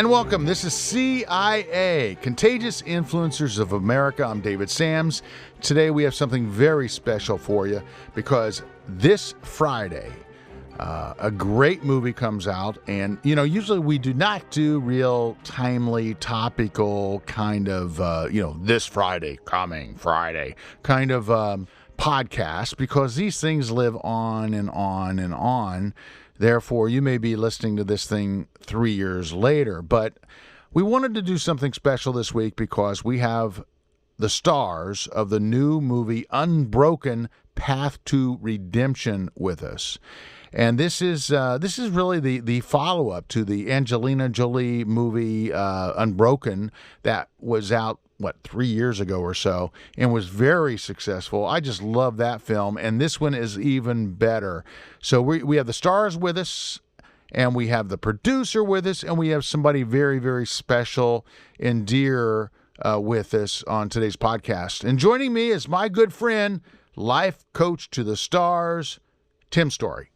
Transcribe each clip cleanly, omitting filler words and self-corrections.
And welcome. This is CIA, Contagious Influencers of America. I'm David Sams. Today we have something very special for you because this Friday, a great movie comes out. And, you know, usually we do not do real timely, topical kind of, this Friday, coming Friday kind of podcast because these things live on and on and on. Therefore, you may be listening to this thing 3 years later. But we wanted to do something special this week because we have the stars of the new movie Unbroken, Path to Redemption with us. And this is really the follow-up to the Angelina Jolie movie Unbroken that was out 3 years ago or so, and was very successful. I just love that film, and this one is even better. So we have the stars with us, and we have the producer with us, and we have somebody very, very special and dear with us on today's podcast. And joining me is my good friend, life coach to the stars, Tim Storey.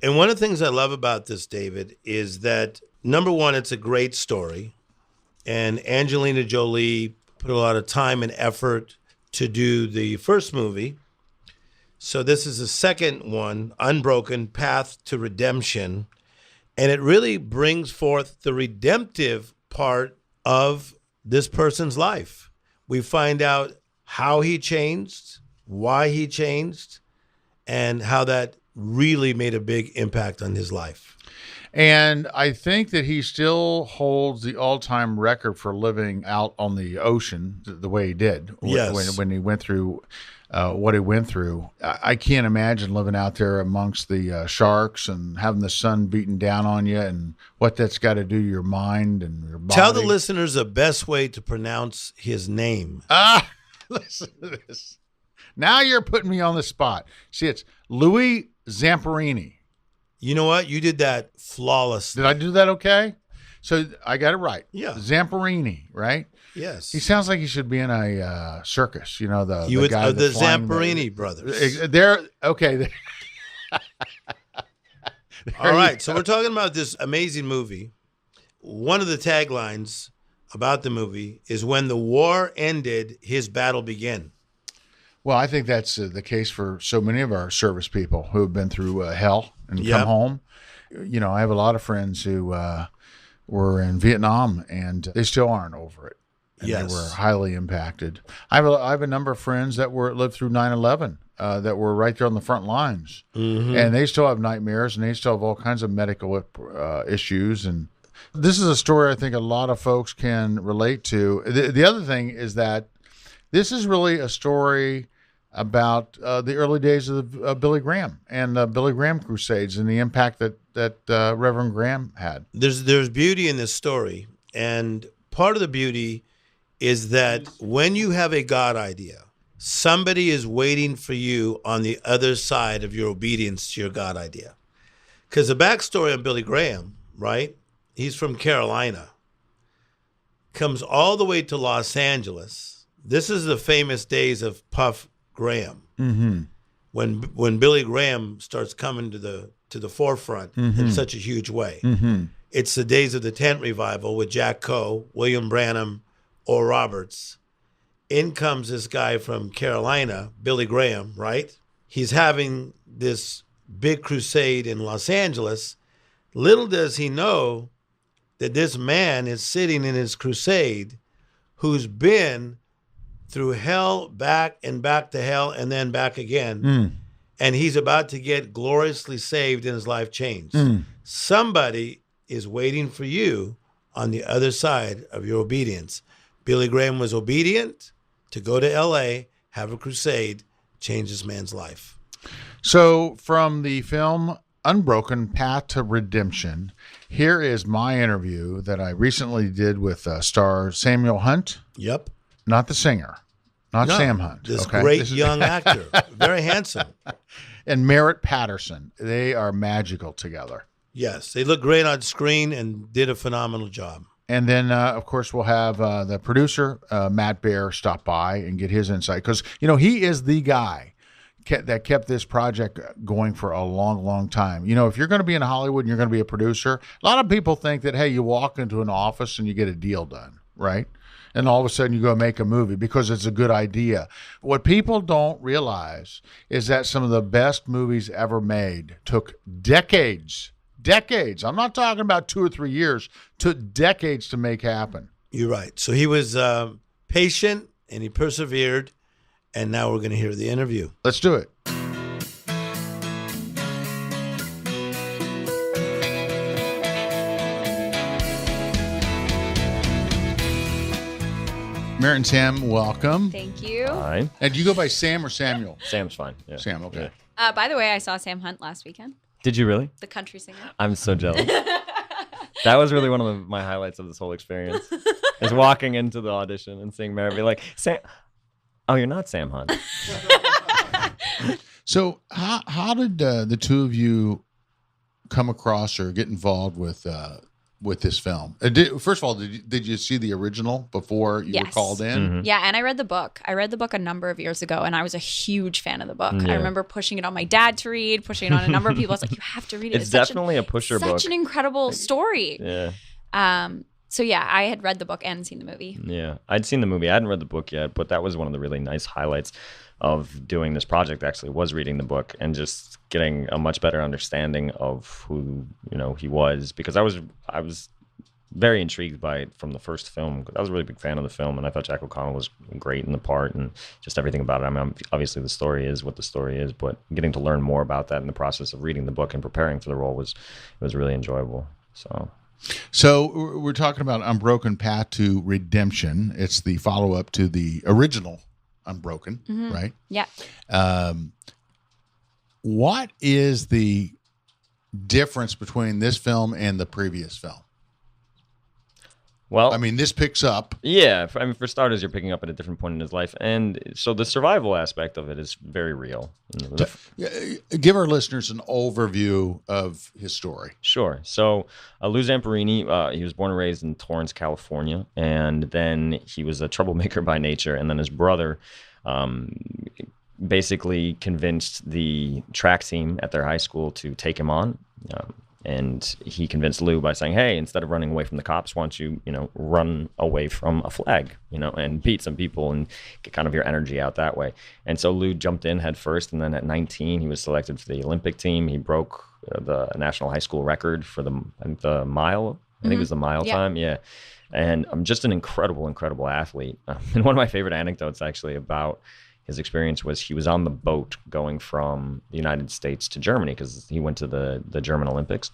And one of the things I love about this, David, is that, number one, it's a great story, and Angelina Jolie put a lot of time and effort to do the first movie. So this is the second one, Unbroken, Path to Redemption. And it really brings forth the redemptive part of this person's life. We find out how he changed, why he changed, and how that really made a big impact on his life. And I think that he still holds the all-time record for living out on the ocean the way he did. Yes. When he went through what he went through. I can't imagine living out there amongst the sharks and having the sun beating down on you and what that's got to do to your mind and your body. Tell the listeners the best way to pronounce his name. Listen to this. Now you're putting me on the spot. See, it's Louis Zamperini. You know what? You did that flawlessly. Did I do that okay? So I got it right. Yeah. Zamperini, right? Yes. He sounds like he should be in a circus. You know, the guy the Zamperini brothers. They're okay. All right. So we're talking about this amazing movie. One of the taglines about the movie is when the war ended, his battle began. Well, I think that's the case for so many of our service people who have been through hell and come home. You know, I have a lot of friends who were in Vietnam and they still aren't over it. And yes. They were highly impacted. I have a number of friends that lived through 9/11 that were right there on the front lines. Mm-hmm. And they still have nightmares and they still have all kinds of medical issues. And this is a story I think a lot of folks can relate to. The other thing is that this is really a story about the early days of Billy Graham and the Billy Graham Crusades and the impact that Reverend Graham had. There's beauty in this story, and part of the beauty is that when you have a God idea, somebody is waiting for you on the other side of your obedience to your God idea. Because the backstory on Billy Graham, right? He's from Carolina, comes all the way to Los Angeles. This is the famous days of Puff Graham. Mm-hmm. When Billy Graham starts coming to the forefront in such a huge way. Mm-hmm. It's the days of the tent revival with Jack Coe, William Branham, Oral Roberts. In comes this guy from Carolina, Billy Graham, right? He's having this big crusade in Los Angeles. Little does he know that this man is sitting in his crusade who's been through hell, back and back to hell, and then back again. And he's about to get gloriously saved and his life changed. Somebody is waiting for you on the other side of your obedience. Billy Graham was obedient to go to L.A., have a crusade, change this man's life. So from the film Unbroken, Path to Redemption, here is my interview that I recently did with star Samuel Hunt. Yep. Not the singer, not Sam Hunt. This great young actor, very handsome. And Merritt Patterson. They are magical together. Yes, they look great on screen and did a phenomenal job. And then, of course, we'll have the producer, Matt Baer, stop by and get his insight. Because, you know, he is the guy. that kept this project going for a long, long time. You know, if you're going to be in Hollywood and you're going to be a producer, a lot of people think that, hey, you walk into an office and you get a deal done, right? And all of a sudden you go make a movie because it's a good idea. What people don't realize is that some of the best movies ever made took decades. I'm not talking about 2 or 3 years, took decades to make happen. You're right. So he was patient and he persevered. And now we're going to hear the interview. Let's do it. Merritt and Sam, welcome. Thank you. Hi. And do you go by Sam or Samuel? Sam's fine. Yeah. Sam, okay. Yeah. By the way, I saw Sam Hunt last weekend, Did you really? the country singer. I'm so jealous. That was really one of my highlights of this whole experience. Is walking into the audition and seeing Merritt be like, Sam, oh, you're not Sam Hunt. So how did the two of you come across or get involved with this film? First of all, did you see the original before you were Yes. called in? Mm-hmm. Yeah, and I read the book. I read the book a number of years ago, and I was a huge fan of the book. Yeah. I remember pushing it on my dad to read, pushing it on a number of people. I was like, you have to read it. It's definitely a pusher book. Such an incredible story. Yeah. So yeah, I had read the book and seen the movie. Yeah. I'd seen the movie. I hadn't read the book yet, but that was one of the really nice highlights of doing this project, actually, was reading the book and just getting a much better understanding of who, he was, because I was very intrigued by it from the first film. I was a really big fan of the film, and I thought Jack O'Connell was great in the part and just everything about it. I mean, obviously the story is what the story is, but getting to learn more about that in the process of reading the book and preparing for the role was really enjoyable. So we're talking about Unbroken Path to Redemption. It's the follow-up to the original Unbroken, right? Yeah. What is the difference between this film and the previous film? Well, I mean, this picks up. Yeah, for starters, you're picking up at a different point in his life, and so the survival aspect of it is very real. Give our listeners an overview of his story. Sure. So Louis Zamperini, he was born and raised in Torrance, California, and then he was a troublemaker by nature, and then his brother basically convinced the track team at their high school to take him on. And he convinced Lou by saying, hey, instead of running away from the cops, why don't you, run away from a flag, and beat some people and get kind of your energy out that way. And so Lou jumped in head first. And then at 19, he was selected for the Olympic team. He broke the national high school record for the mile. I think it was the mile time. Yeah. And I'm just an incredible, incredible athlete. And one of my favorite anecdotes actually about his experience was he was on the boat going from the United States to Germany because he went to the German Olympics,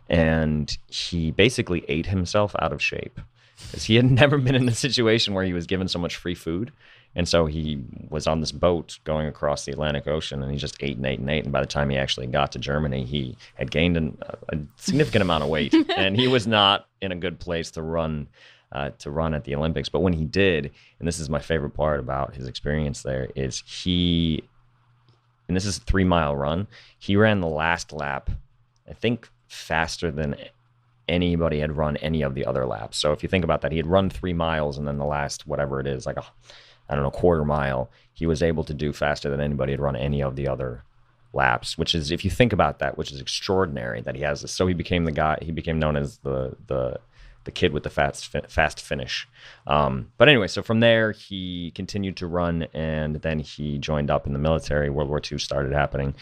and he basically ate himself out of shape because he had never been in a situation where he was given so much free food. And so he was on this boat going across the Atlantic Ocean, and he just ate and ate and ate. And by the time he actually got to Germany, he had gained a significant amount of weight, and he was not in a good place to run at the Olympics. But when he did, and this is my favorite part about his experience there, is and this is a 3-mile run, he ran the last lap, I think, faster than anybody had run any of the other laps. So if you think about that, he had run 3 miles, and then the last, whatever it is, like quarter mile, he was able to do faster than anybody had run any of the other laps, which is, if you think about that, which is extraordinary that he has this. So he became known as the kid with the fast finish. But anyway, so from there, he continued to run, and then he joined up in the military. World War II started happening,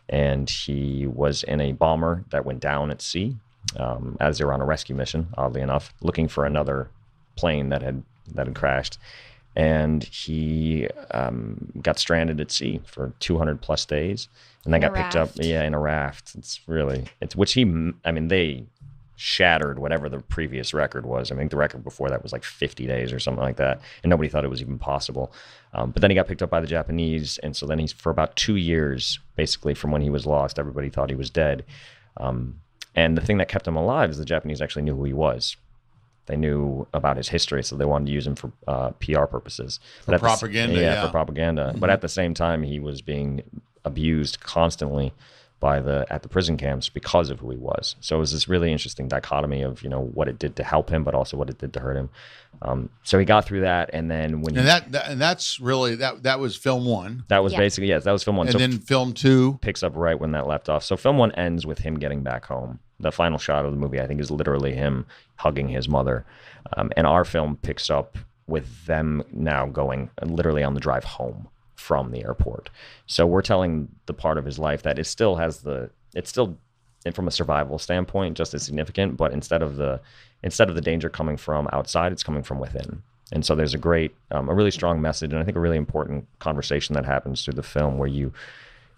and he was in a bomber that went down at sea as they were on a rescue mission, oddly enough, looking for another plane that had crashed. And he got stranded at sea for 200 plus days, and then got picked up in a raft. They shattered whatever the previous record was. I think the record before that was like 50 days or something like that, and nobody thought it was even possible. But then he got picked up by the Japanese, and so then for about 2 years, basically from when he was lost, everybody thought he was dead. And the thing that kept him alive is the Japanese actually knew who he was. They knew about his history, so they wanted to use him for PR purposes. For propaganda, for propaganda. Mm-hmm. But at the same time, he was being abused constantly at the prison camps because of who he was. So it was this really interesting dichotomy of, what it did to help him, but also what it did to hurt him. So he got through that, and then that's really that was film one. That was basically that was film one. And then film two picks up right when that left off. So film one ends with him getting back home. The final shot of the movie, I think, is literally him hugging his mother, and our film picks up with them now going literally on the drive home from the airport. So we're telling the part of his life that it's still and from a survival standpoint just as significant, but instead of the danger coming from outside, it's coming from within. And so there's a really strong message, and I think a really important conversation that happens through the film where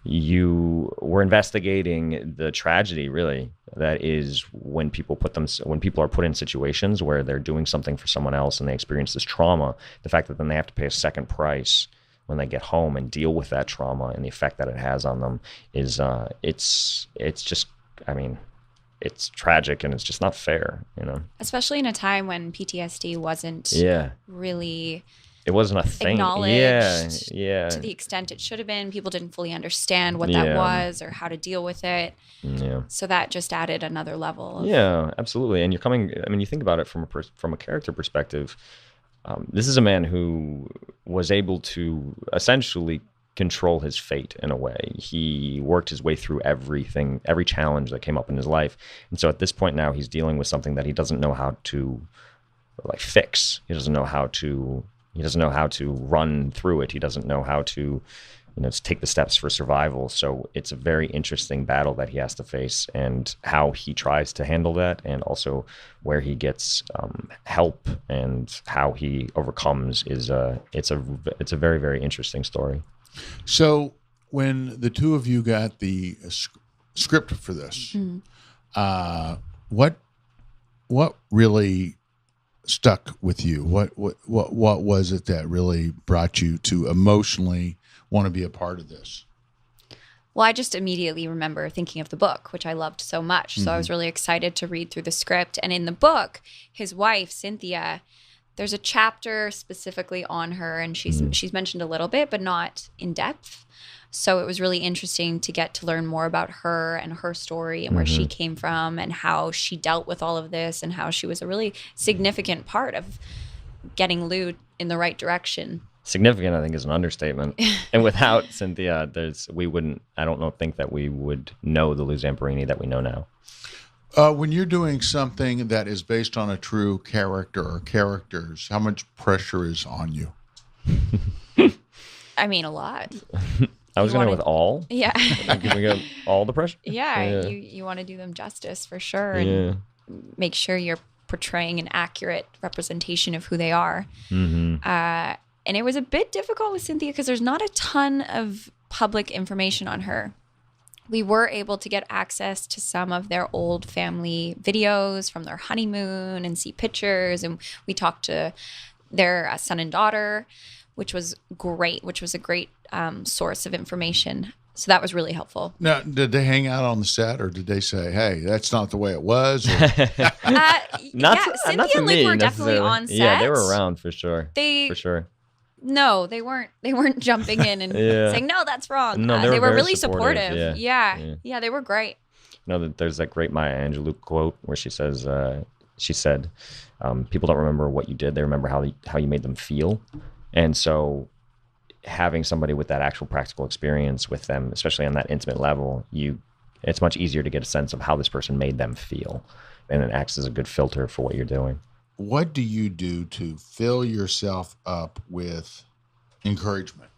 we're investigating the tragedy really that is when people are put in situations where they're doing something for someone else and they experience this trauma, the fact that then they have to pay a second price when they get home and deal with that trauma and the effect that it has on them is it's just, it's tragic, and it's just not fair, Especially in a time when PTSD wasn't really it wasn't a thing. Acknowledged yeah. to the extent it should have been. People didn't fully understand what that was or how to deal with it. Yeah. So that just added another level. Yeah, absolutely. And you think about it from a character perspective. This is a man who was able to essentially control his fate in a way. He worked his way through everything, every challenge that came up in his life. And so at this point now, he's dealing with something that he doesn't know how to fix. He doesn't know how to run through it. He doesn't know how to, to take the steps for survival. So it's a very interesting battle that he has to face, and how he tries to handle that, and also where he gets help and how he overcomes it's a very, very interesting story. So when the two of you got the script for this, what really stuck with you? What was it that really brought you to emotionally want to be a part of this? Well, I just immediately remember thinking of the book, which I loved so much. So I was really excited to read through the script. And in the book, his wife, Cynthia, there's a chapter specifically on her, and she's mentioned a little bit, but not in depth. So it was really interesting to get to learn more about her and her story and where she came from and how she dealt with all of this, and how she was a really significant part of getting Lou in the right direction. Significant, I think, is an understatement. And without Cynthia, I don't think that we would know the Louis Zamperini that we know now. When you're doing something that is based on a true character or characters, how much pressure is on you? I mean, a lot. I was going with all. Yeah. Can we go all the pressure? Yeah. You want to do them justice for sure, and make sure you're portraying an accurate representation of who they are. And it was a bit difficult with Cynthia because there's not a ton of public information on her. We were able to get access to some of their old family videos from their honeymoon and see pictures. And we talked to their son and daughter, which was great, which was a great source of information. So that was really helpful. Now, did they hang out on the set, or did they say, hey, that's not the way it was? Cynthia and Luke were definitely on set. Yeah, they were around for sure. For sure. No, they weren't jumping in and saying, no, that's wrong. No, they were really supportive. Yeah, they were great. There's that great Maya Angelou quote where she said, people don't remember what you did. They remember how you made them feel. And so having somebody with that actual practical experience with them, especially on that intimate level, it's much easier to get a sense of how this person made them feel. And it acts as a good filter for what you're doing. What do you do to fill yourself up with encouragement,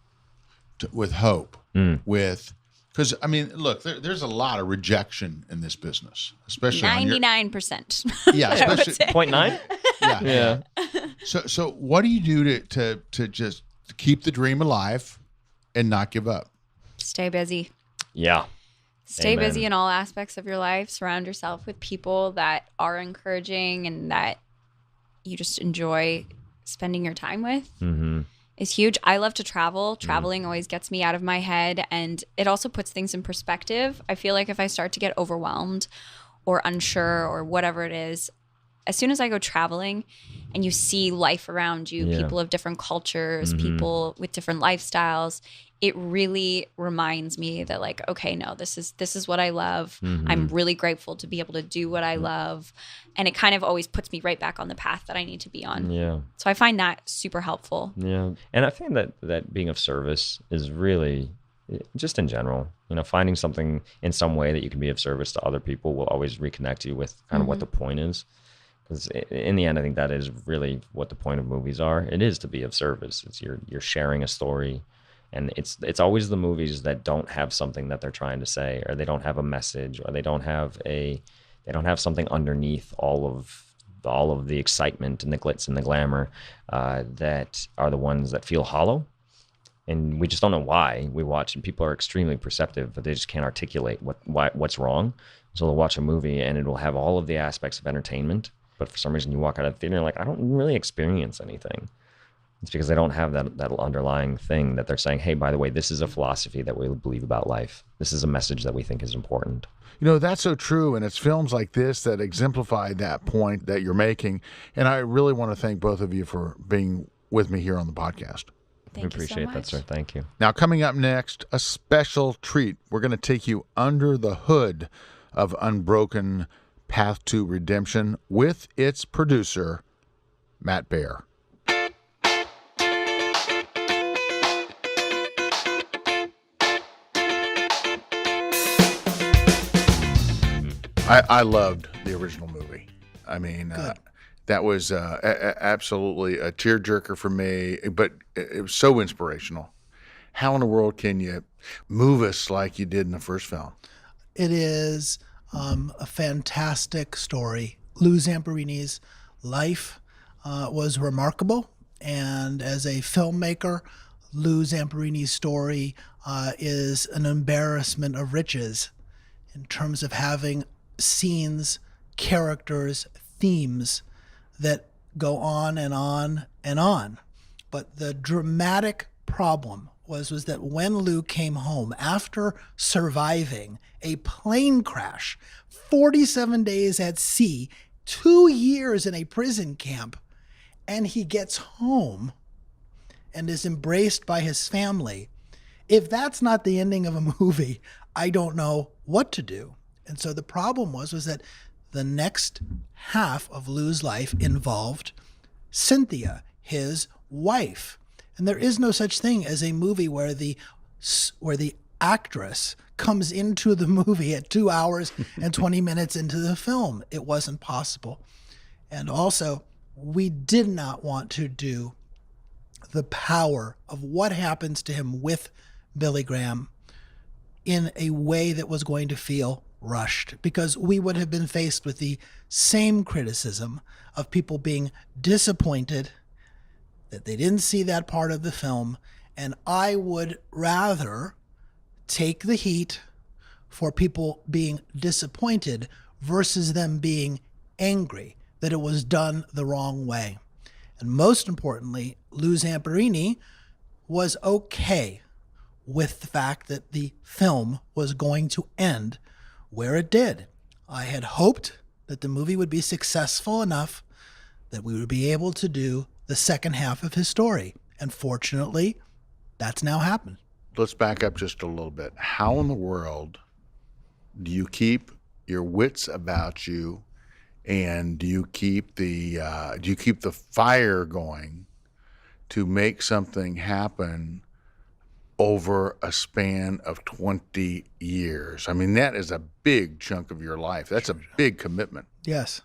with hope, because, I mean, look, there's a lot of rejection in this business, especially 99%. Yeah, especially 0.9. Yeah. So what do you do to just keep the dream alive and not give up? Stay busy. Yeah. Stay busy in all aspects of your life. Surround yourself with people that are encouraging and that you just enjoy spending your time with. Is huge. I love to travel. Traveling always gets me out of my head, and it also puts things in perspective. I feel like if I start to get overwhelmed or unsure or whatever it is, as soon as I go traveling and you see life around you, people of different cultures, people with different lifestyles, it really reminds me that like, okay, no, this is what I love. I'm really grateful to be able to do what I love. And it kind of always puts me right back on the path that I need to be on. Yeah. So I find that super helpful. Yeah. And I think that being of service is really, just in general, finding something in some way that you can be of service to other people will always reconnect you with kind of what the point is. Because in the end, I think that is really what the point of movies are. It is to be of service. It's you're sharing a story. And it's always the movies that don't have something that they're trying to say, or they don't have a message, or they don't have something underneath all of the excitement and the glitz and the glamour that are the ones that feel hollow. And we just don't know why. We watch, and people are extremely perceptive, but they just can't articulate what's wrong. So they'll watch a movie and it will have all of the aspects of entertainment, but for some reason you walk out of the theater and you're like, I don't really experience anything. It's because they don't have that underlying thing that they're saying, hey, by the way, this is a philosophy that we believe about life. This is a message that we think is important. That's so true. And it's films like this that exemplify that point that you're making. And I really want to thank both of you for being with me here on the podcast. We appreciate that, sir. Thank you. Now, coming up next, a special treat. We're going to take you under the hood of Unbroken: Path to Redemption with its producer, Matt Baer. I loved the original movie. I mean, that was absolutely a tearjerker for me, but it was so inspirational. How in the world can you move us like you did in the first film? It is a fantastic story. Louis Zamperini's life was remarkable, and as a filmmaker, Louis Zamperini's story is an embarrassment of riches in terms of having scenes, characters, themes that go on and on and on. But the dramatic problem was that when Lou came home after surviving a plane crash, 47 days at sea, 2 years in a prison camp, and he gets home and is embraced by his family, if that's not the ending of a movie, I don't know what to do. And so the problem was that the next half of Lou's life involved Cynthia, his wife. And there is no such thing as a movie where the actress comes into the movie at 2 hours and 20 minutes into the film. It wasn't possible. And also, we did not want to do the power of what happens to him with Billy Graham in a way that was going to feel rushed, because we would have been faced with the same criticism of people being disappointed that they didn't see that part of the film. And I would rather take the heat for people being disappointed versus them being angry that it was done the wrong way. And most importantly, Louis Zamperini was okay with the fact that the film was going to end where it did. I had hoped that the movie would be successful enough that we would be able to do the second half of his story. And fortunately, that's now happened. Let's back up just a little bit. How in the world do you keep your wits about you, and do you keep the fire going to make something happen over a span of 20 years? I mean, that is a big chunk of your life. That's a big commitment. Yes.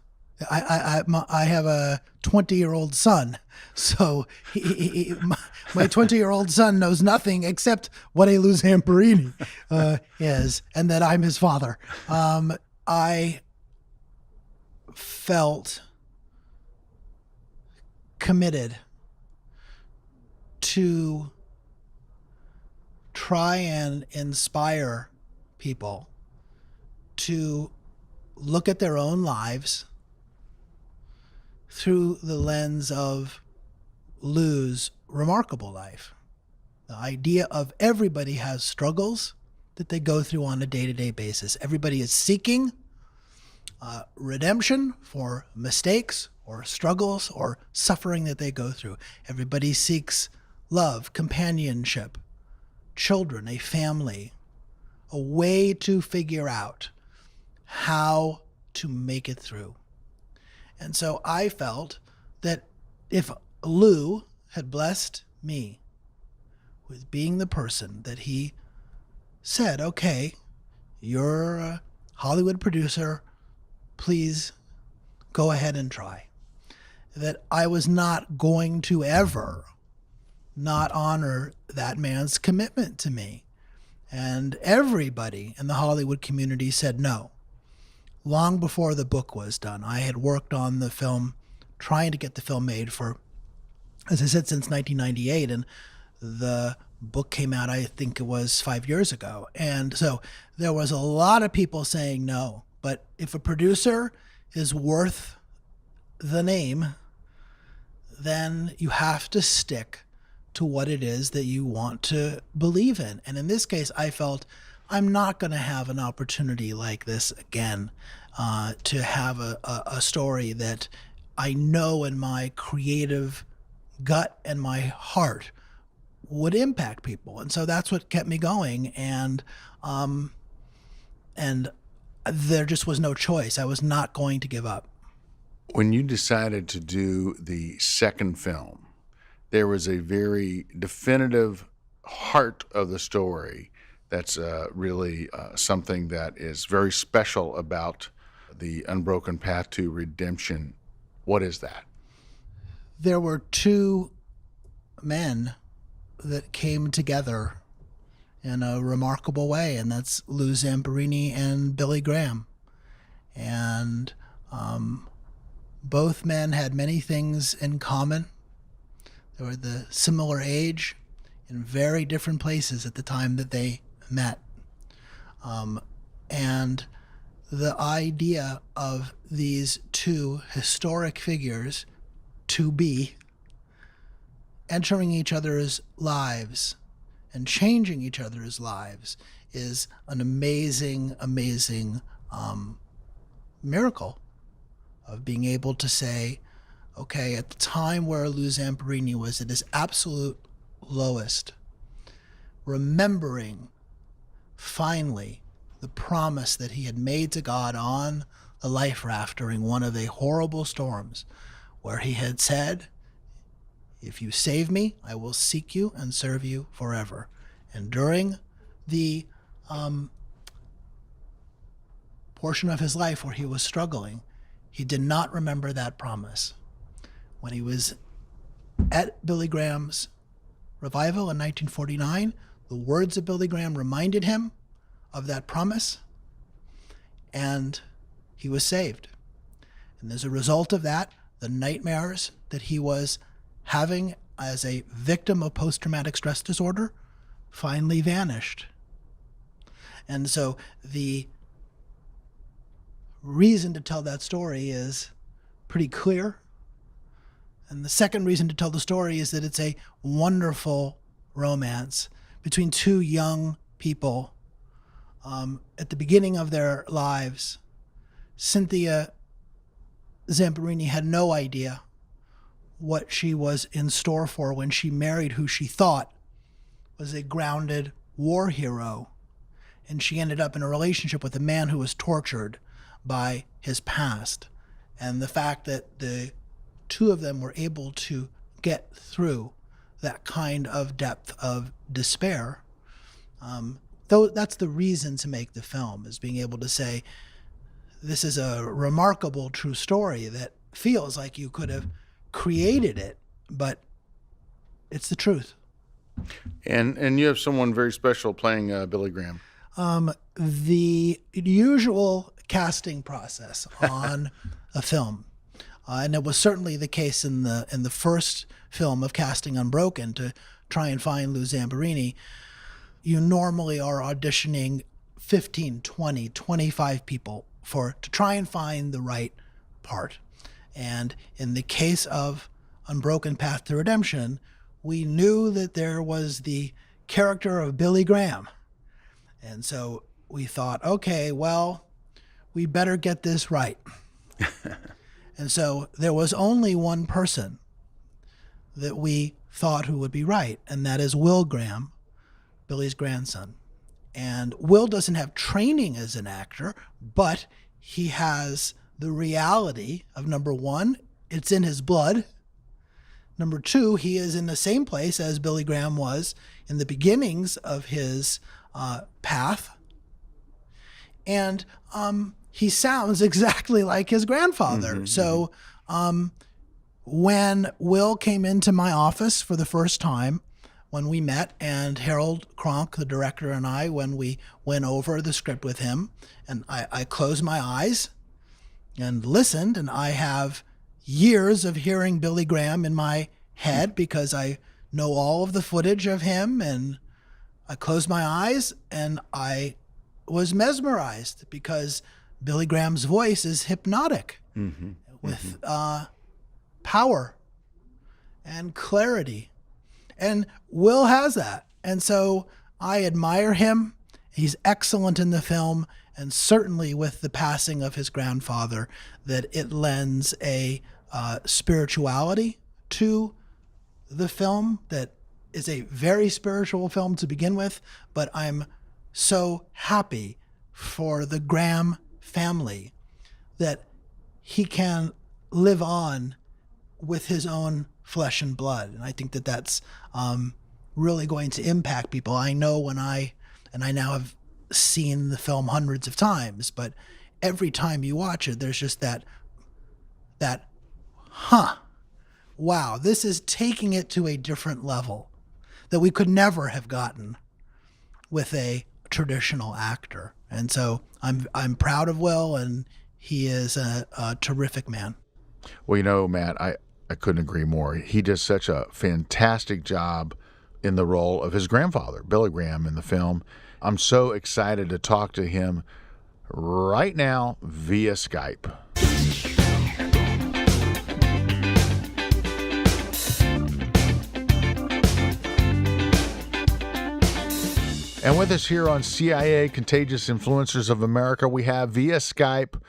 I have a 20-year-old son, so my 20-year-old son knows nothing except what a Louis Zamperini is, and that I'm his father. I felt committed to try and inspire people to look at their own lives through the lens of Lou's remarkable life. The idea of everybody has struggles that they go through on a day-to-day basis. Everybody is seeking redemption for mistakes or struggles or suffering that they go through. Everybody seeks love, companionship, children, a family, a way to figure out how to make it through. And so I felt that if Lou had blessed me with being the person that he said, okay, you're a Hollywood producer, please go ahead and try, that I was not going to ever not honor that man's commitment to me. And everybody in the Hollywood community said no. Long before the book was done, I had worked on the film, trying to get the film made for, as I said, since 1998. And the book came out, I think it was 5 years ago. And so there was a lot of people saying no. But if a producer is worth the name, then you have to stick to what it is that you want to believe in. And in this case, I felt I'm not going to have an opportunity like this again, to have a story that I know in my creative gut and my heart would impact people. And so that's what kept me going. And there just was no choice. I was not going to give up. When you decided to do the second film, there was a very definitive heart of the story that's really something that is very special about the Unbroken Path to Redemption. What is that? There were two men that came together in a remarkable way, and that's Louis Zamperini and Billy Graham. And both men had many things in common. They were the similar age in very different places at the time that they met. And the idea of these two historic figures to be entering each other's lives and changing each other's lives is an amazing, amazing miracle of being able to say, okay, at the time where Louis Zamperini was at his absolute lowest, remembering finally the promise that he had made to God on the life raft during one of the horrible storms, where he had said, if you save me, I will seek you and serve you forever. And during the portion of his life where he was struggling, he did not remember that promise. When he was at Billy Graham's revival in 1949, the words of Billy Graham reminded him of that promise, and he was saved. And as a result of that, the nightmares that he was having as a victim of post-traumatic stress disorder finally vanished. And so the reason to tell that story is pretty clear. And the second reason to tell the story is that it's a wonderful romance between two young people at the beginning of their lives. Cynthia Zamperini had no idea what she was in store for when she married who she thought was a grounded war hero. And she ended up in a relationship with a man who was tortured by his past. And the fact that the two of them were able to get through that kind of depth of despair, though that's the reason to make the film, is being able to say, this is a remarkable true story that feels like you could have created it, but it's the truth. And you have someone very special playing Billy Graham. The usual casting process on a film, and it was certainly the case in the first film of casting Unbroken, to try and find Louis Zamperini, you normally are auditioning 15, 20, 25 people to try and find the right part. And in the case of Unbroken Path to Redemption, we knew that there was the character of Billy Graham. And so we thought, okay, well, we better get this right. And so there was only one person that we thought who would be right, and that is Will Graham, Billy's grandson. And Will doesn't have training as an actor, but he has the reality of, number one, it's in his blood. Number two, he is in the same place as Billy Graham was in the beginnings of his path. And he sounds exactly like his grandfather. Mm-hmm, so when Will came into my office for the first time, when we met, and Harold Kronk, the director, and I, when we went over the script with him, and I closed my eyes and listened, and I have years of hearing Billy Graham in my head because I know all of the footage of him, and I closed my eyes and I was mesmerized because Billy Graham's voice is hypnotic with power and clarity. And Will has that. And so I admire him. He's excellent in the film, and certainly with the passing of his grandfather, that it lends a spirituality to the film that is a very spiritual film to begin with. But I'm so happy for the Graham family that he can live on with his own flesh and blood. And I think that that's really going to impact people. I know when I now have seen the film hundreds of times, but every time you watch it, there's just that, wow, this is taking it to a different level that we could never have gotten with a traditional actor. And so I'm proud of Will, and he is a terrific man. Well, Matt, I couldn't agree more. He does such a fantastic job in the role of his grandfather, Billy Graham, in the film. I'm so excited to talk to him right now via Skype. And with us here on CIA, Contagious Influencers of America, we have via Skype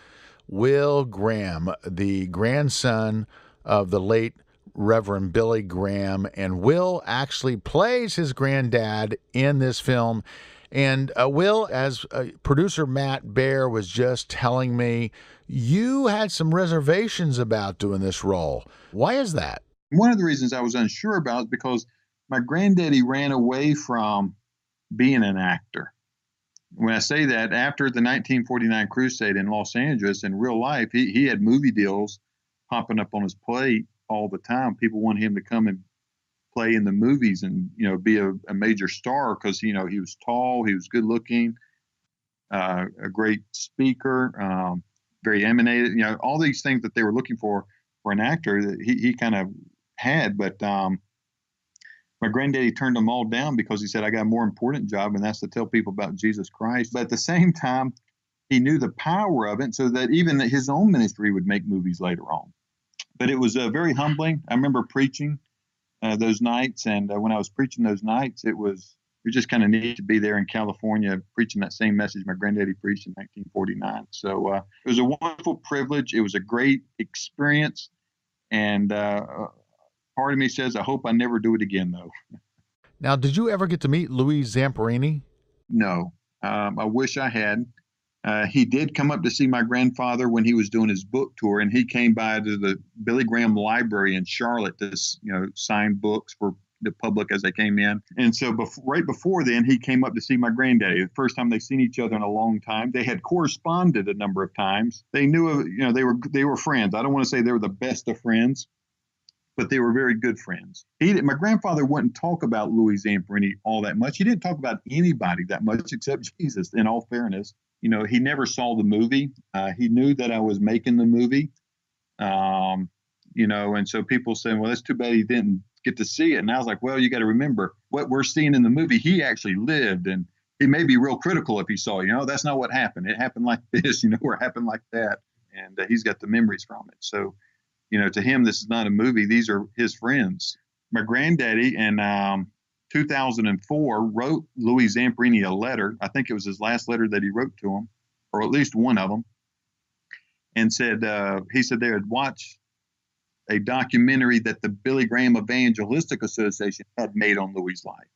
Will Graham, the grandson of the late Reverend Billy Graham. And Will actually plays his granddad in this film. And Will, as producer Matt Baer was just telling me, you had some reservations about doing this role. Why is that? One of the reasons I was unsure about is because my granddaddy ran away from being an actor. When I say that, after the 1949 crusade in Los Angeles, in real life, he had movie deals popping up on his plate all the time. People wanted him to come and play in the movies and, be a major star because, he was tall, he was good looking, a great speaker, very emanated, all these things that they were looking for an actor that he kind of had. But my granddaddy turned them all down because he said, I got a more important job, and that's to tell people about Jesus Christ. But at the same time, he knew the power of it, so that even his own ministry would make movies later on. But it was very humbling. I remember preaching those nights, and when I was preaching those nights, it was just kind of neat to be there in California preaching that same message my granddaddy preached in 1949. So it was a wonderful privilege. It was a great experience, and part of me says, I hope I never do it again, though. Now, did you ever get to meet Louis Zamperini? No. I wish I had. He did come up to see my grandfather when he was doing his book tour, and he came by to the Billy Graham Library in Charlotte to, sign books for the public as they came in. And so right before then, he came up to see my granddaddy. The first time they'd seen each other in a long time. They had corresponded a number of times. They knew, they were friends. I don't want to say they were the best of friends, but they were very good friends. My grandfather wouldn't talk about Louis Zamperini all that much. He didn't talk about anybody that much except Jesus, in all fairness. He never saw the movie. He knew that I was making the movie, and so people saying, well, that's too bad he didn't get to see it. And I was like, well, you got to remember what we're seeing in the movie. He actually lived, and he may be real critical if he saw, that's not what happened. It happened like this, or it happened like that. And he's got the memories from it. So, to him, this is not a movie. These are his friends. My granddaddy in 2004 wrote Louis Zamperini a letter. I think it was his last letter that he wrote to him, or at least one of them, and said, he said they had watched a documentary that the Billy Graham Evangelistic Association had made on Louis' life.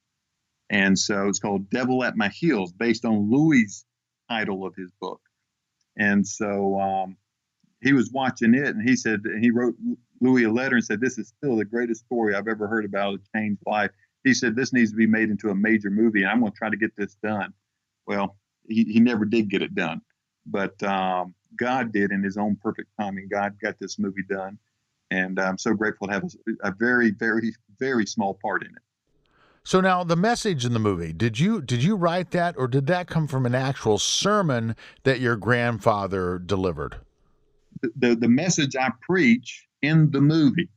And so it's called Devil at My Heels, based on Louis' title of his book. And so he was watching it, and he said, he wrote Louis a letter and said, this is still the greatest story I've ever heard about a changed life. He said, this needs to be made into a major movie, and I'm going to try to get this done. Well, he never did get it done, but God did in his own perfect timing. God got this movie done, and I'm so grateful to have a very, very, very small part in it. So now the message in the movie, did you write that, or did that come from an actual sermon that your grandfather delivered? The message I preach in the movie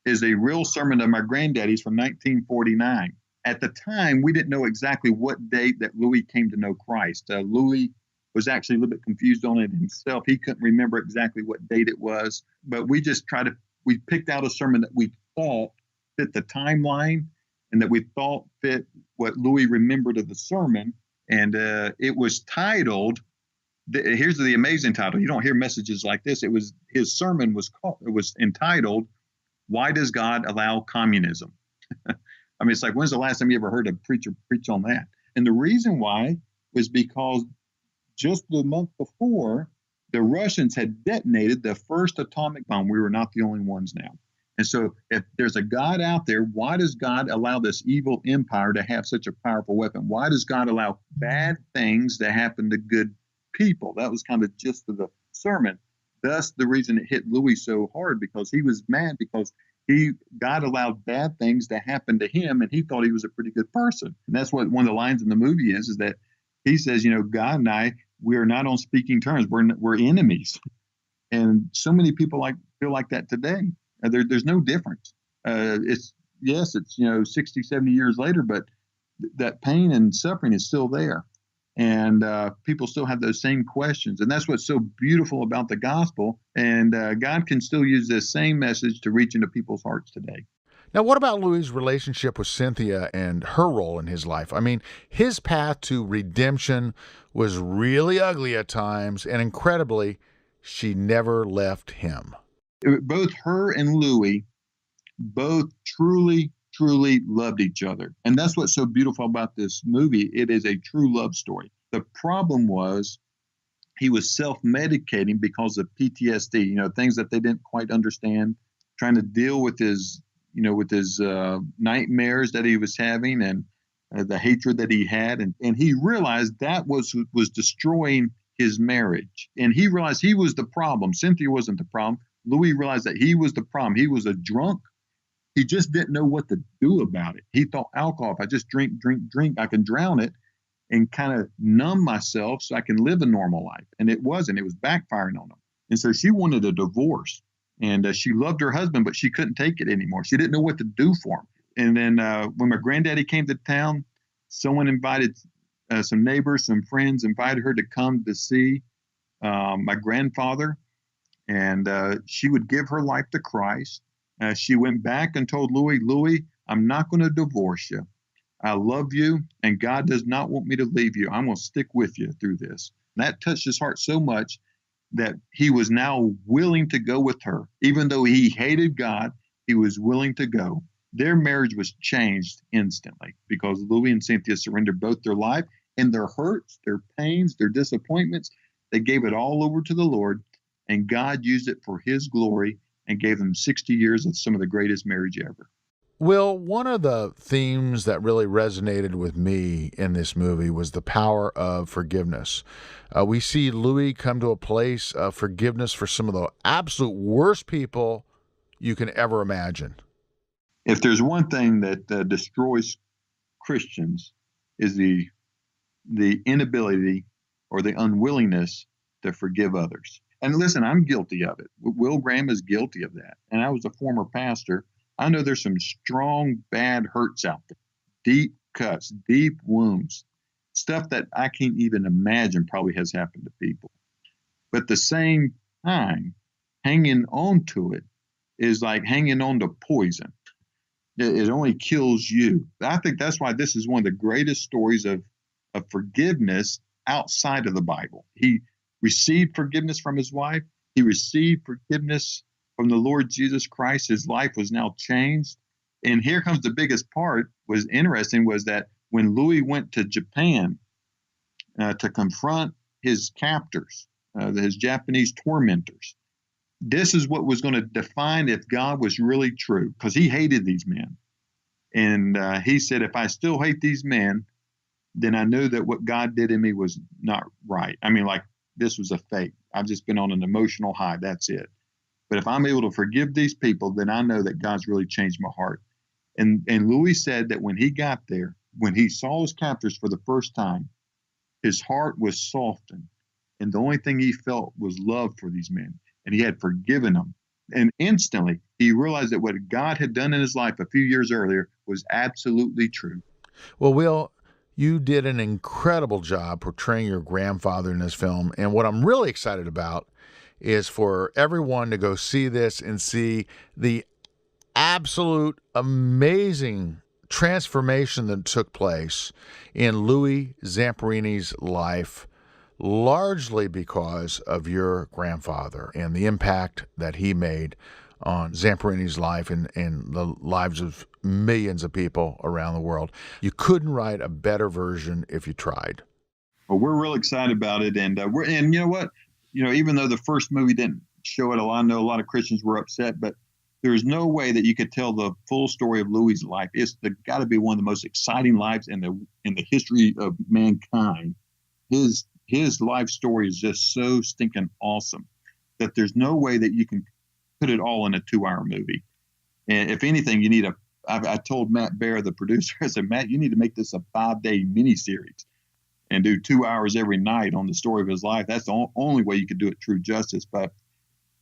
is a real sermon of my granddaddy's from 1949. At the time, we didn't know exactly what date that Louis came to know Christ. Louis was actually a little bit confused on it himself. He couldn't remember exactly what date it was, but we picked out a sermon that we thought fit the timeline and that we thought fit what Louis remembered of the sermon. And it was titled, here's the amazing title. You don't hear messages like this. His sermon was entitled, Why Does God Allow Communism? I mean, it's like, when's the last time you ever heard a preacher preach on that? And the reason why was because just the month before, the Russians had detonated the first atomic bomb. We were not the only ones now. And so if there's a God out there, why does God allow this evil empire to have such a powerful weapon? Why does God allow bad things to happen to good people? That was kind of the gist of the sermon. Thus, the reason it hit Louis so hard, because he was mad because God allowed bad things to happen to him, and he thought he was a pretty good person. And that's what one of the lines in the movie is that he says, God and I, we are not on speaking terms. We're enemies. And so many people feel like that today. There's no difference. It's 60, 70 years later, but that pain and suffering is still there. And people still have those same questions. And that's what's so beautiful about the gospel. And God can still use this same message to reach into people's hearts today. Now, what about Louis' relationship with Cynthia and her role in his life? I mean, his path to redemption was really ugly at times, and incredibly, she never left him. Both her and Louis, both truly loved each other. And that's what's so beautiful about this movie. It is a true love story. The problem was he was self-medicating because of PTSD, things that they didn't quite understand, trying to deal with his nightmares that he was having and the hatred that he had. And he realized that was destroying his marriage. And he realized he was the problem. Cynthia wasn't the problem. Louis realized that he was the problem. He was a drunk. He just didn't know what to do about it. He thought alcohol, if I just drink, I can drown it and kind of numb myself so I can live a normal life. And it wasn't. It was backfiring on him. And so she wanted a divorce. And she loved her husband, but she couldn't take it anymore. She didn't know what to do for him. And then when my granddaddy came to town, someone invited some neighbors, some friends, invited her to come to see my grandfather. And she would give her life to Christ. She went back and told Louis, I'm not going to divorce you. I love you, and God does not want me to leave you. I'm going to stick with you through this. And that touched his heart so much that he was now willing to go with her. Even though he hated God, he was willing to go. Their marriage was changed instantly because Louis and Cynthia surrendered both their life and their hurts, their pains, their disappointments. They gave it all over to the Lord, and God used it for his glory and gave them 60 years of some of the greatest marriage ever. Will, one of the themes that really resonated with me in this movie was the power of forgiveness. We see Louis come to a place of forgiveness for some of the absolute worst people you can ever imagine. If there's one thing that destroys Christians is the inability or the unwillingness to forgive others. And listen, I'm guilty of it. Will Graham is guilty of that. And I was a former pastor. I know there's some strong, bad hurts out there, deep cuts, deep wounds, stuff that I can't even imagine probably has happened to people. But at the same time, hanging on to it is like hanging on to poison. It only kills you. I think that's why this is one of the greatest stories of forgiveness outside of the Bible. He received forgiveness from his wife. He received forgiveness from the Lord Jesus Christ. His life was now changed. And here comes the biggest part, was interesting, was that when Louis went to Japan to confront his captors, his Japanese tormentors, this is what was going to define if God was really true, because he hated these men. And he said, if I still hate these men, then I knew that what God did in me was not right. I mean, like, this was a fake. I've just been on an emotional high. That's it. But if I'm able to forgive these people, then I know that God's really changed my heart. And Louis said that when he got there, when he saw his captors for the first time, his heart was softened. And the only thing he felt was love for these men. And he had forgiven them. And instantly, he realized that what God had done in his life a few years earlier was absolutely true. Well, Will, you did an incredible job portraying your grandfather in this film. And what I'm really excited about is for everyone to go see this and see the absolute amazing transformation that took place in Louis Zamperini's life, largely because of your grandfather and the impact that he made on Zamperini's life and the lives of millions of people around the world. You couldn't write a better version if you tried. Well, we're real excited about it, and you know what? You know, even though the first movie didn't show it a lot, I know a lot of Christians were upset, but there's no way that you could tell the full story of Louis' life. It's got to be one of the most exciting lives in the history of mankind. His life story is just so stinking awesome that there's no way that you can put it all in a 2-hour movie. And if anything, you need I told Matt Baer, the producer, I said, Matt, you need to make this a 5-day miniseries and do 2 hours every night on the story of his life. That's the only way you could do it true justice.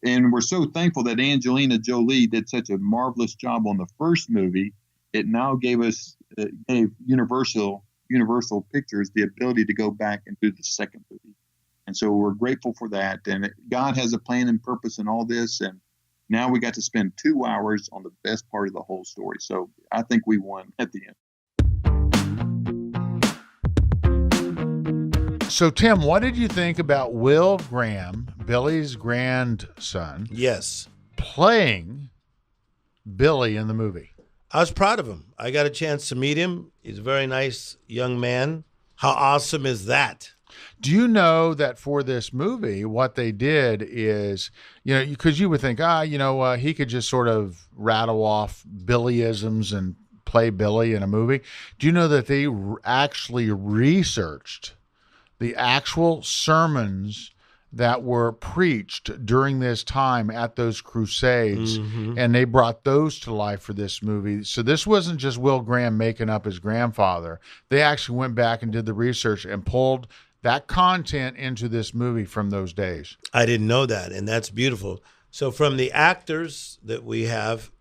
And we're so thankful that Angelina Jolie did such a marvelous job on the first movie. It now gave Universal Pictures the ability to go back and do the second movie. And so we're grateful for that. And God has a plan and purpose in all this. And now we got to spend 2 hours on the best part of the whole story. So I think we won at the end. So, Tim, what did you think about Will Graham, Billy's grandson? Yes. Playing Billy in the movie? I was proud of him. I got a chance to meet him. He's a very nice young man. How awesome is that? Do you know that for this movie, what they did is, because you would think, he could just sort of rattle off Billyisms and play Billy in a movie. Do you know that they actually researched the actual sermons that were preached during this time at those crusades, and they brought those to life for this movie? So this wasn't just Will Graham making up his grandfather. They actually went back and did the research and pulled that content into this movie from those days. I didn't know that, and that's beautiful. So from the actors that we have,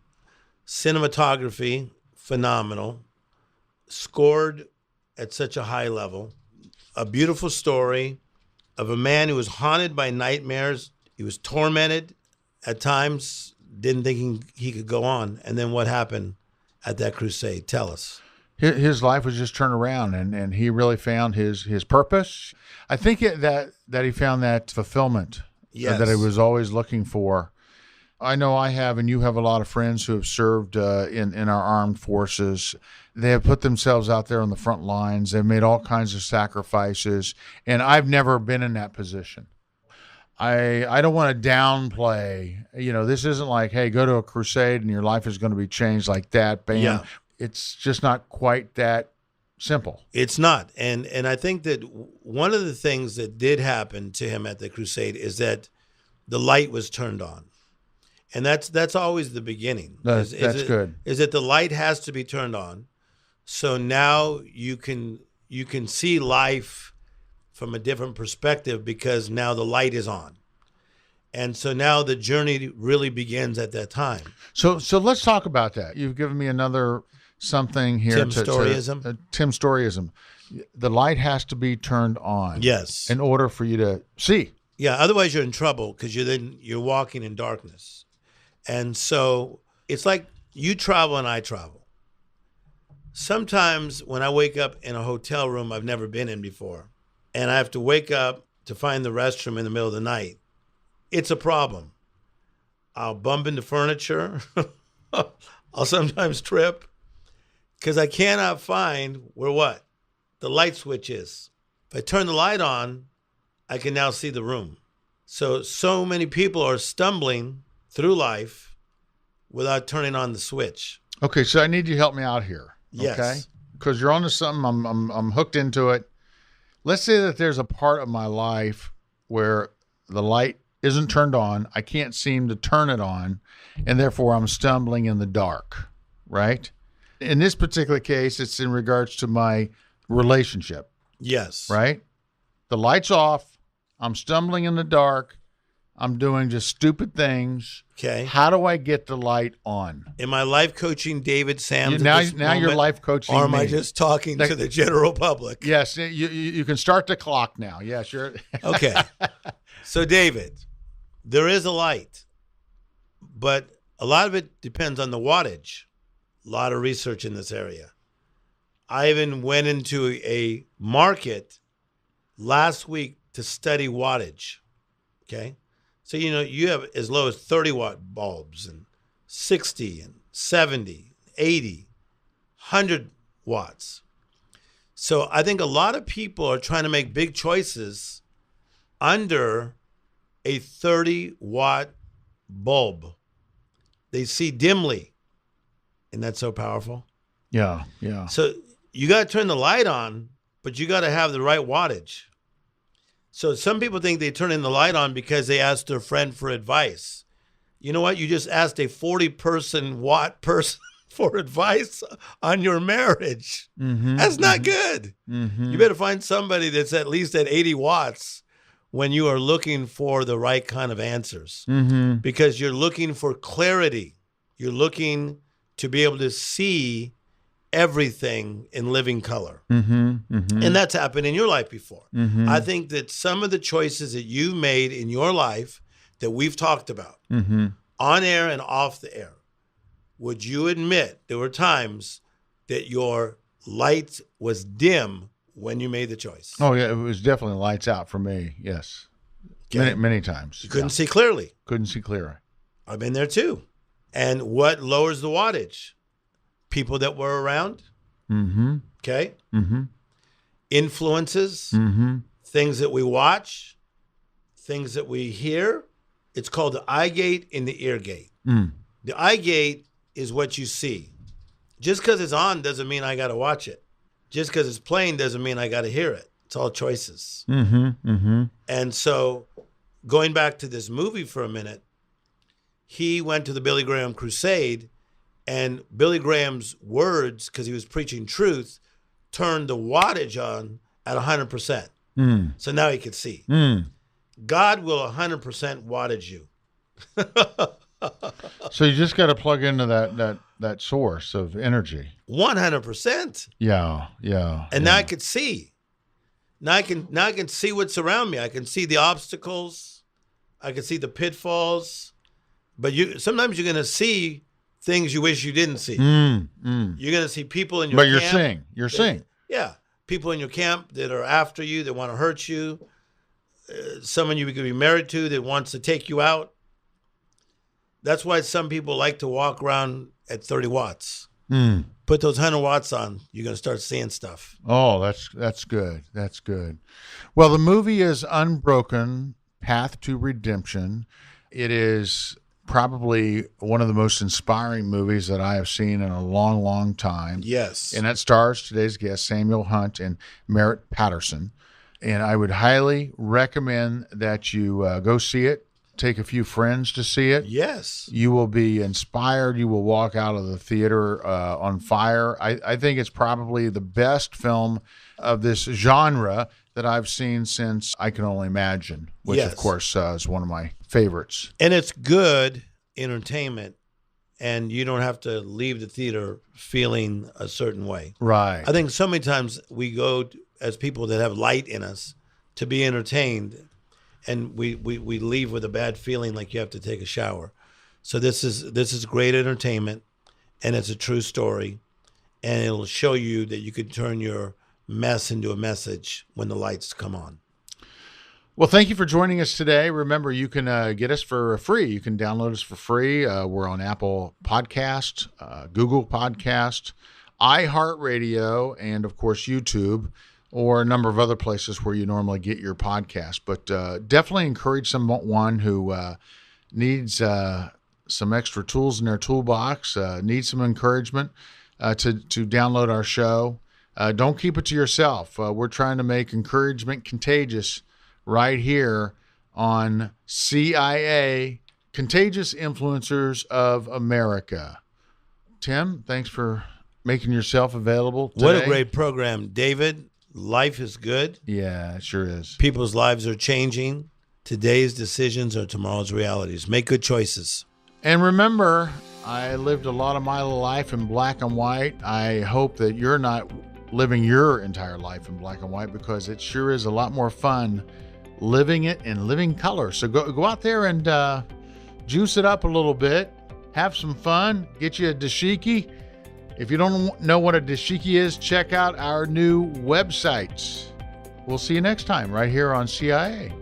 cinematography, phenomenal, scored at such a high level, a beautiful story of a man who was haunted by nightmares. He was tormented at times, didn't think he could go on. And then what happened at that crusade? Tell us. His life was just turned around, and he really found his purpose. I think that he found that fulfillment that he was always looking for. I know I have, and you have a lot of friends who have served in our armed forces. They have put themselves out there on the front lines. They've made all kinds of sacrifices, and I've never been in that position. I don't want to downplay. This isn't like, hey, go to a crusade and your life is going to be changed like that. Bam. Yeah. It's just not quite that simple. It's not. And I think that one of the things that did happen to him at the crusade is that the light was turned on. And that's always the beginning. That's good. Is that the light has to be turned on. So now you can see life from a different perspective because now the light is on. And so now the journey really begins at that time. So let's talk about that. You've given me another something here. Tim Storeyism. Tim Storeyism. The light has to be turned on. Yes. In order for you to see. Yeah. Otherwise you're in trouble because you're walking in darkness. And so it's like you travel and I travel. Sometimes when I wake up in a hotel room I've never been in before, and I have to wake up to find the restroom in the middle of the night, it's a problem. I'll bump into furniture. I'll sometimes trip. because I cannot find where what? The light switch is. If I turn the light on, I can now see the room. So many people are stumbling through life without turning on the switch. Okay, so I need you to help me out here. Yes. Okay? Because you're onto something. I'm hooked into it. Let's say that there's a part of my life where the light isn't turned on. I can't seem to turn it on, and therefore I'm stumbling in the dark, right? In this particular case, it's in regards to my relationship, Yes. right? The light's off. I'm stumbling in the dark. I'm doing just stupid things. Okay. How do I get the light on? Am I life coaching David Sams? Now at this you're moment, life coaching or am I me. just talking to the general public? Yes, you can start the clock now. Yeah, sure. Okay. So, David, there is a light, but a lot of it depends on the wattage. A lot of research in this area. I even went into a market last week to study wattage. Okay. So, you have as low as 30 watt bulbs and 60 and 70, 80, 100 watts. So I think a lot of people are trying to make big choices under a 30 watt bulb. They see dimly. Isn't that so powerful? Yeah. So you got to turn the light on, but you got to have the right wattage. So some people think they turn in the light on because they asked their friend for advice. You know what? You just asked a 40 watt person for advice on your marriage. Mm-hmm, That's not good. Mm-hmm. You better find somebody that's at least at 80 watts when you are looking for the right kind of answers. Mm-hmm. Because you're looking for clarity. You're looking to be able to see everything in living color. Mm-hmm. Mm-hmm. And that's happened in your life before. Mm-hmm. I think that some of the choices that you've made in your life that we've talked about Mm-hmm. on air and off the air, would you admit there were times that your light was dim when you made the choice? Oh yeah, it was definitely lights out for me. Yes, Okay. many times. You couldn't see clearly. Couldn't see clearer. I've been there too. And what lowers the wattage? People that were around, Mm-hmm. okay? Mm-hmm. Influences, Mm-hmm. things that we watch, things that we hear. It's called the eye gate and the ear gate. Mm. The eye gate is what you see. Just because it's on doesn't mean I got to watch it. Just because it's playing doesn't mean I got to hear it. It's all choices. Mm-hmm. Mm-hmm. And so going back to this movie for a minute, he went to the Billy Graham crusade, and Billy Graham's words, because he was preaching truth, turned the wattage on at 100%. Mm. So now he could see. Mm. God will 100% wattage you. So you just got to plug into that source of energy. 100%. Yeah. And now I could see. Now I can see what's around me. I can see the obstacles. I can see the pitfalls. But sometimes you're going to see things you wish you didn't see. You're going to see people in your camp. But you're seeing. Yeah. People in your camp that are after you, that want to hurt you. Someone you could be married to that wants to take you out. That's why some people like to walk around at 30 watts. Mm. Put those 100 watts on, you're going to start seeing stuff. Oh, that's good. That's good. Well, the movie is Unbroken, Path to Redemption. It is probably one of the most inspiring movies that I have seen in a long, long time. Yes. And that stars today's guest, Samuel Hunt and Merritt Patterson. And I would highly recommend that you go see it. Take a few friends to see it. Yes. You will be inspired. You will walk out of the theater on fire. I think it's probably the best film of this genre that I've seen since I Can Only Imagine, which, Yes. of course, is one of my favorites. And it's good entertainment, and you don't have to leave the theater feeling a certain way. Right. I think so many times we go as people that have light in us to be entertained, and we leave with a bad feeling like you have to take a shower. So this is great entertainment, and it's a true story, and it'll show you that you can turn your mess into a message when the lights come on. Well, thank you for joining us today. Remember, you can get us for free. You can download us for free. We're on Apple Podcast, Google Podcast, iHeartRadio, and of course YouTube, or a number of other places where you normally get your podcast. But definitely encourage someone who needs some extra tools in their toolbox, needs some encouragement to download our show. Don't keep it to yourself. We're trying to make encouragement contagious right here on CIA, Contagious Influencers of America. Tim, thanks for making yourself available today. What a great program, David. Life is good. Yeah, it sure is. People's lives are changing. Today's decisions are tomorrow's realities. Make good choices. And remember, I lived a lot of my life in black and white. I hope that you're not living your entire life in black and white, because it sure is a lot more fun living it in living color. So go out there and juice it up a little bit. Have some fun. Get you a dashiki. If you don't know what a dashiki is, check out our new websites. We'll see you next time right here on CIA.